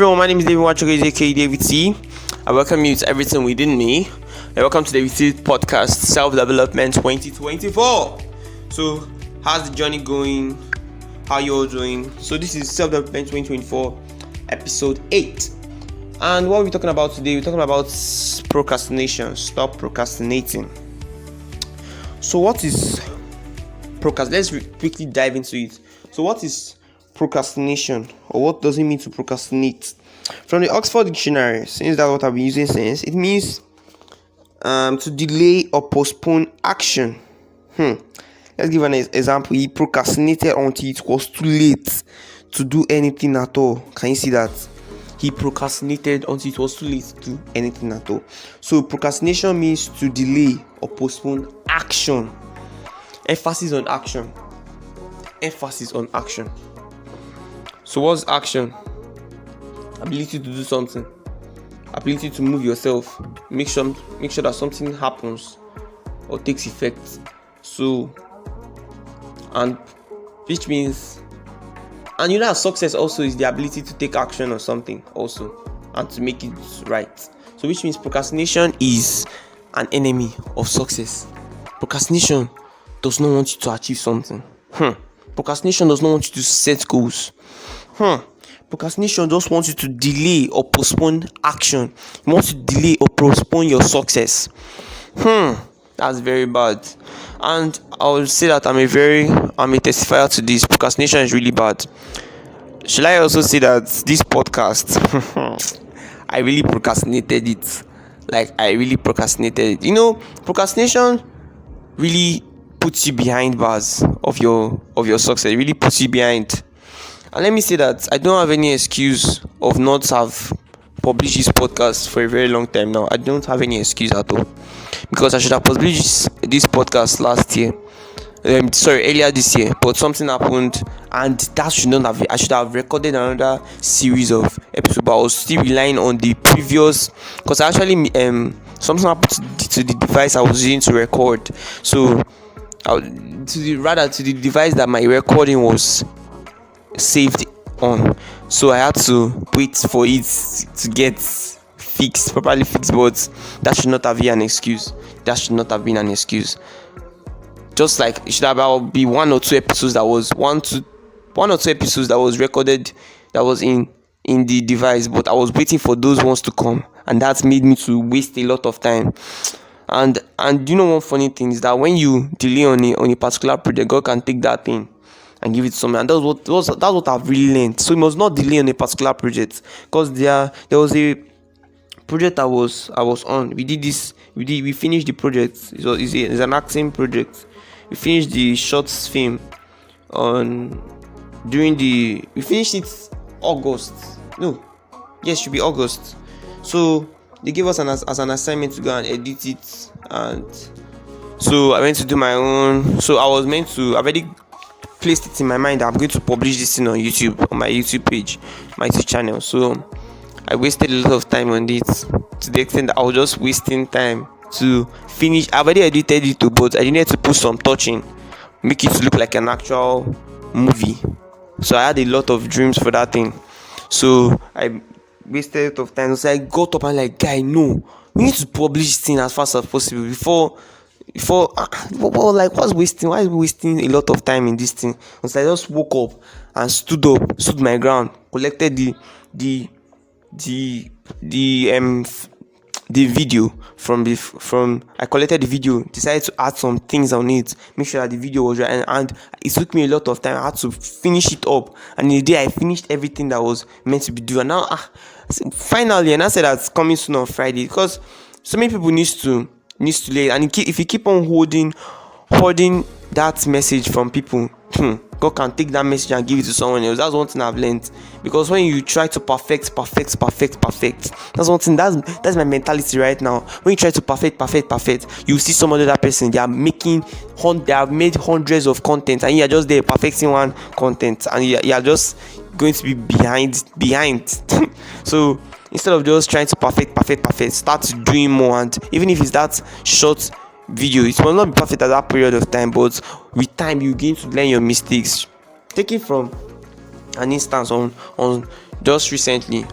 everyone, my name is David Wachoke, aka David C. I welcome you to Everything Within Me. And welcome to the David C podcast, Self-Development 2024. So, how's the journey going? How you all doing? So, this is Self-Development 2024, episode 8. And what we're talking about today, we're talking about procrastination. Stop procrastinating. So, what is procrastination? Let's quickly dive into it. So, what is procrastination, or what does it mean to procrastinate? From the Oxford Dictionary, since that's what I've been using since, it means to delay or postpone action. Let's give an example. He procrastinated until it was too late to do anything at all. Can you see that? He procrastinated until it was too late to do anything at all. So procrastination means to delay or postpone action. Emphasis on action. So what's action? Ability to do something. Ability to move yourself. Make sure that something happens or takes effect. So, and which means, and you know, success also is the ability to take action on something also and to make it right. So which means procrastination is an enemy of success. Procrastination does not want you to achieve something. Procrastination does not want you to set goals. Procrastination just wants you to delay or postpone action. It wants to delay or postpone your success. That's very bad. And I will say that I'm a testifier to this. Procrastination is really bad. Shall I also say that this podcast, I really procrastinated it. You know, procrastination really puts you behind bars of your success. It really puts you behind. And let me say that I don't have any excuse of not have published this podcast for a very long time now. I don't have any excuse at all, because I should have published this podcast earlier this year, but something happened, and that should not have. I should have recorded another series of episodes, but I was still relying on the previous, because actually something happened to the device I was using to record. So to the device that my recording was saved on, so I had to wait for it to get properly fixed. But that should not have been an excuse. Just like it should have been one or two episodes that was recorded, that was in the device, but I was waiting for those ones to come, and that made me to waste a lot of time. And you know, one funny thing is that when you delay on a particular project, God can take that thing and give it to someone. And that's what I've really learned. So you must not delay on a particular project, because there was a project I was on. We finished the project. It's an acting project. We finished the short film we finished it August. It should be August. So they gave us as an assignment to go and edit it, and so I went to do my own. So I already placed it in my mind that I'm going to publish this thing on YouTube, on my YouTube page, my YouTube channel. So I wasted a lot of time on it, to the extent that I was just wasting time to finish. I already edited it too, but I needed to put some touch in, make it look like an actual movie. So I had a lot of dreams for that thing. So I wasted a lot of time. So I got up and guy, no, we need to publish this thing as fast as possible before what's wasting? Why is wasting a lot of time in this thing? So I just woke up and stood my ground, collected the video I collected the video, decided to add some things on it, make sure that the video was right, and it took me a lot of time. I had to finish it up, and in the day I finished everything that was meant to be done. And now finally, and I said that's coming soon on Friday, because so many people needs to lay, and if you keep on holding that message from people, God can take that message and give it to someone else. That's one thing I've learned, because when you try to perfect, that's one thing. That's my mentality right now. When you try to perfect, you see some other person, they have made hundreds of content, and you are just there perfecting one content, and you are just going to be behind. So instead of just trying to perfect, start doing more. And even if it's that short video, it will not be perfect at that period of time, but with time you begin to learn your mistakes. Taking from an instance on just recently,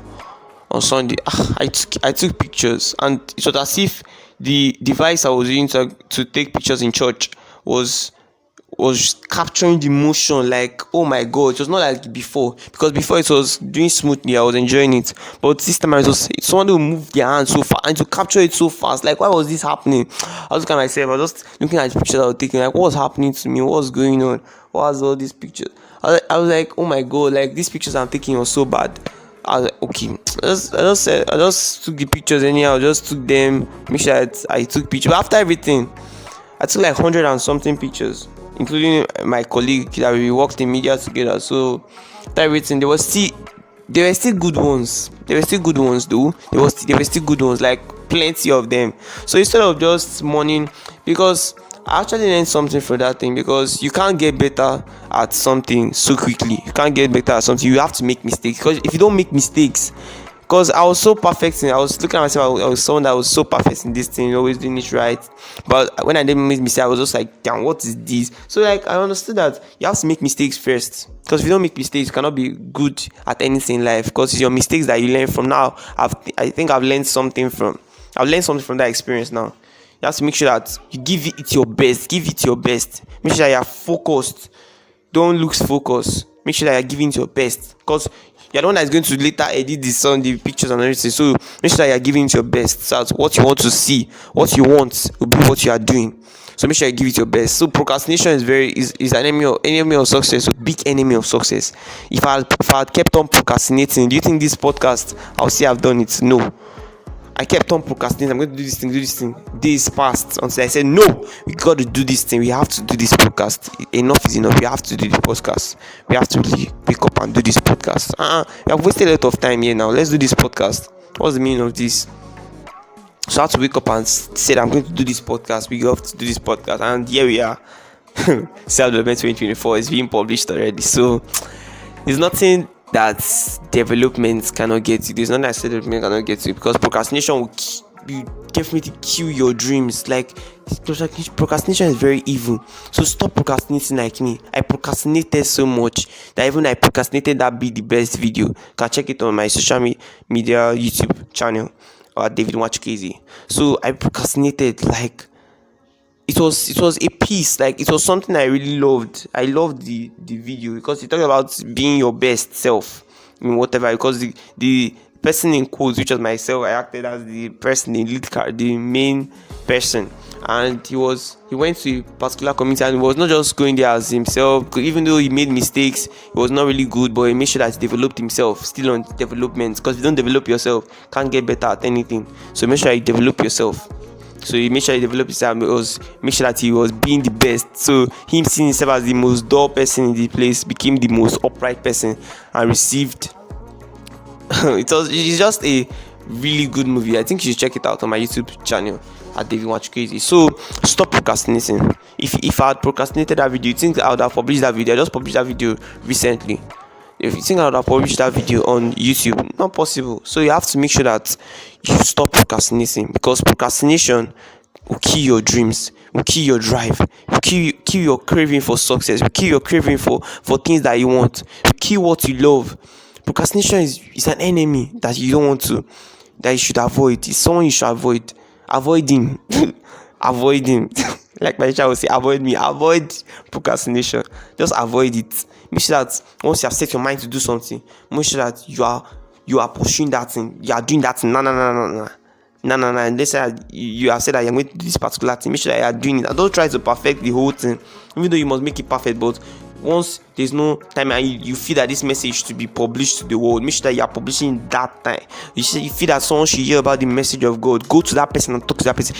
on Sunday. I took pictures, and it was as if the device I was using to take pictures in church was capturing the motion. Like, oh my god, it was not like before, because before it was doing smoothly, I was enjoying it, but this time I was someone who moved their hand so fast and to capture it so fast. Like, why was this happening? I was looking at myself, I was just looking at the pictures I was taking, like, what was happening to me, what was going on, what was all these pictures? I was like, oh my god, like, these pictures I'm taking were so bad. I was like, okay, I just took the pictures anyhow, just took them, make sure that I took pictures. But after everything, I took like 100 and something pictures, including my colleague that we worked in media together. So after everything, there were still good ones. There were still good ones though. There were still good ones, like plenty of them. So instead of just mourning, because I actually learned something from that thing, because you can't get better at something so quickly. You can't get better at something. You have to make mistakes, because if you don't make mistakes, because I was so perfect I was looking at myself, I was someone that was so perfect in this thing, always doing it right. But when I didn't make mistakes, I was just like, damn, what is this? So like, I understood that you have to make mistakes first, because if you don't make mistakes, you cannot be good at anything in life, because it's your mistakes that you learn from. Now I think I've learned something from that experience. Now you have to make sure that you give it your best. Make sure that you are focused. Don't lose focus. Make sure that you're giving it your best, because you're the one that is going to later edit the pictures and everything. So make sure that you're giving it your best, so that what you want to see, what you want, will be what you are doing. So make sure you give it your best. So procrastination is an enemy of success, a big enemy of success. If I had kept on procrastinating, do you think this podcast I'll say I've done it? No. I kept on procrastinating. I'm going to do this thing. Days passed until I said, no, we got to do this thing. We have to do this podcast. Enough is enough. We have to do the podcast. We have to really wake up and do this podcast. We have wasted a lot of time here now. Let's do this podcast. What's the meaning of this? So I had to wake up and said, I'm going to do this podcast. We have to do this podcast. And here we are. Self-Development 2024 is being published already. So there's nothing that development cannot get you. There's nothing that development cannot get you, because procrastination will definitely kill your dreams. Like, procrastination is very evil. So stop procrastinating like me. I procrastinated so much that even I procrastinated that Be The Best video. You can check it on my social media YouTube channel, or David Watchkezi. So I procrastinated, like, it was a piece, like, it was something I really loved. I loved the video, because it talked about being your best self in whatever. Because the person in quotes, which was myself, I acted as the person in lead card, the main person, and he went to a particular community, and he was not just going there as himself. Even though he made mistakes, he was not really good, but he made sure that he developed himself, still on development, because if you don't develop yourself, you can't get better at anything. So make sure you develop yourself. So he made sure he developed himself, make sure that he was being the best. So him seeing himself as the most dull person in the place became the most upright person, and received it's just a really good movie. I think you should check it out on my YouTube channel at David Watch Crazy. So stop procrastinating. If I had procrastinated that video, you think I would have published that video? I just published that video recently. If you think I would have published that video on YouTube, not possible. So you have to make sure that you stop procrastinating, because procrastination will kill your dreams, will kill your drive, will kill your craving for success, will kill your craving for things that you want, will kill what you love. Procrastination is an enemy that you don't want to, that you should avoid. It's someone you should avoid. Avoid him. Avoid him. Like my child would say, avoid me. Avoid procrastination. Just avoid it. Make sure that once you have set your mind to do something, make sure that you are pursuing that thing. You are doing that thing. No. And let's say you have said that you're going to do this particular thing. Make sure that you are doing it. And don't try to perfect the whole thing, even though you must make it perfect. But once there's no time and you feel that this message to be published to the world, make sure that you are publishing that time. You feel that someone should hear about the message of God, go to that person and talk to that person.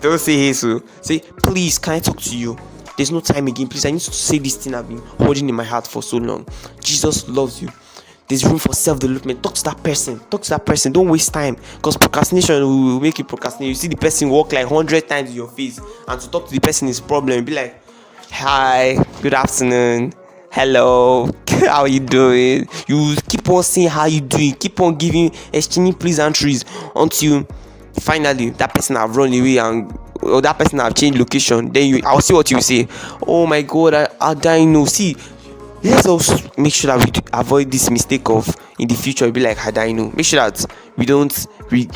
Don't say hey, so say, please, can I talk to you? There's no time again. Please, I need to say this thing I've been holding in my heart for so long. Jesus loves you. There's room for self-development. Talk to that person. Don't waste time, because procrastination will make you procrastinate. You see the person walk like 100 times in your face, and to talk to the person is problem. Be like, hi, good afternoon, hello, how are you doing? You keep on saying how you doing, keep on exchanging pleasantries until finally that person have run away, or that person have changed location. Then I'll see what you say. Oh my God, I die. No, see, let's also make sure that we avoid this mistake of in the future, you'll be like, had I know. Make sure that we don't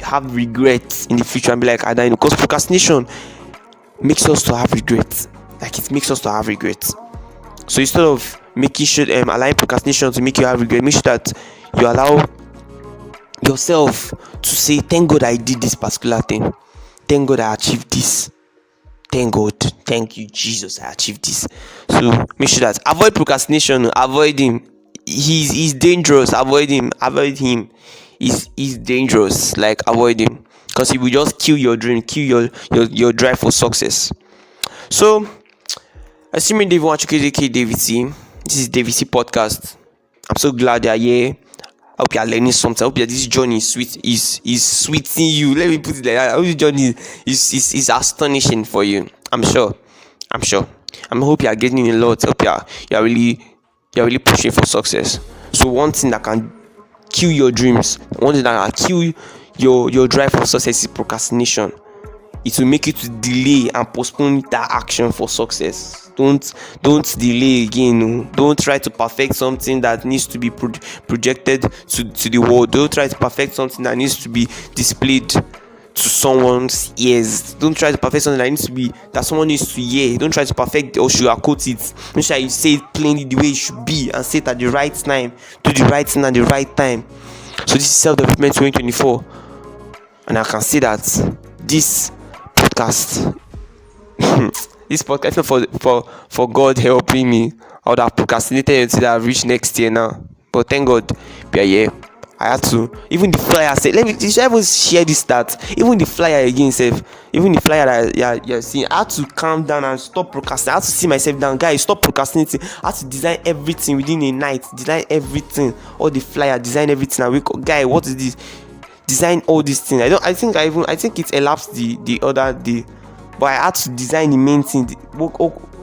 have regrets in the future and be like, had I know. Because procrastination makes us to have regrets. Like, it makes us to have regrets. So instead of making sure allowing procrastination to make you have regret, make sure that you allow yourself to say, thank God I did this particular thing. Thank God I achieved this. Thank God, thank you Jesus, I achieved this. So make sure that avoid procrastination. Avoid him. He's dangerous. Avoid him. He's dangerous. Like, avoid him, because he will just kill your dream, kill your drive for success. So assuming David Wachukwu, David C. This is David C podcast. I'm so glad they are here. I hope you are learning something. I hope that this journey is sweeting you. Let me put it like that. I hope this journey is astonishing for you. I'm sure. I hope you are getting a lot. I hope you are really pushing for success. So one thing that can kill your dreams, one thing that can kill your drive for success is procrastination. It will make you to delay and postpone that action for success. Don't delay again. Don't try to perfect something that needs to be projected to the world. Don't try to perfect something that needs to be displayed to someone's ears. Don't try to perfect something that someone needs to hear. Don't try to perfect or sugarcoat it. Make sure you say it plainly the way it should be, and say it at the right time. Do the right thing at the right time. So this is self-development 2024, and I can say that this podcast for God helping me, I would have procrastinated until I've reached next year now. But thank God we are here. I had to. Even the flyer said, let me share this stat. Even the flyer again said, even the flyer that you're seeing, I had to calm down and stop procrastinating. I had to see myself down, guys, stop procrastinating. I had to design everything within a night. Design everything, all the flyer, design everything. I wake up, guy, what is this? Design all these things. I think it elapsed the other day, but I had to design the main thing.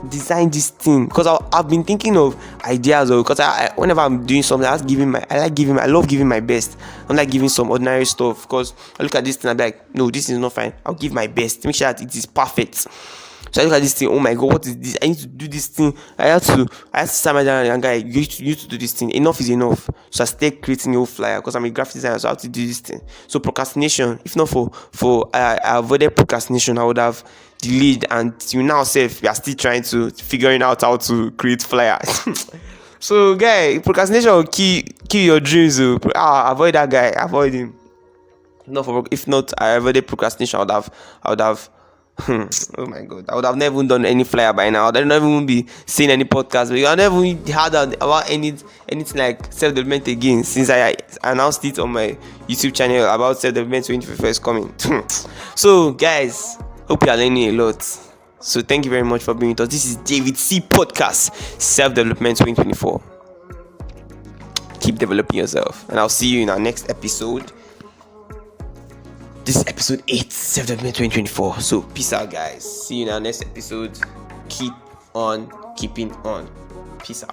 Design this thing, because I've been thinking of ideas, or because whenever I'm doing something, I love giving my best. I don't like giving some ordinary stuff, because I look at this thing and be like, no, this is not fine. I'll give my best, make sure that it is perfect. So I look at this thing, oh my God, what is this? I need to do this thing. I have to sit my down and guy, you need to do this thing. Enough is enough. So I start creating a whole flyer, because I'm a graphic designer, so I have to do this thing. So procrastination, if not for I avoided procrastination, I would have delayed, and you now self we are still trying to figuring out how to create flyers. So guy, procrastination will kill your dreams. Avoid that guy, avoid him. If not I avoided procrastination, I would have oh my God, I would have never done any flyer by now. I would never even be seeing any podcast. But I never heard about anything like self-development again since I announced it on my YouTube channel about self-development 2024 is coming. So guys, hope you are learning a lot. So thank you very much for being with us. This is David C Podcast, Self-Development 2024. Keep developing yourself, and I'll see you in our next episode. This is episode 8, Self-Development 2024. So peace out, guys. See you in our next episode. Keep on keeping on. Peace out.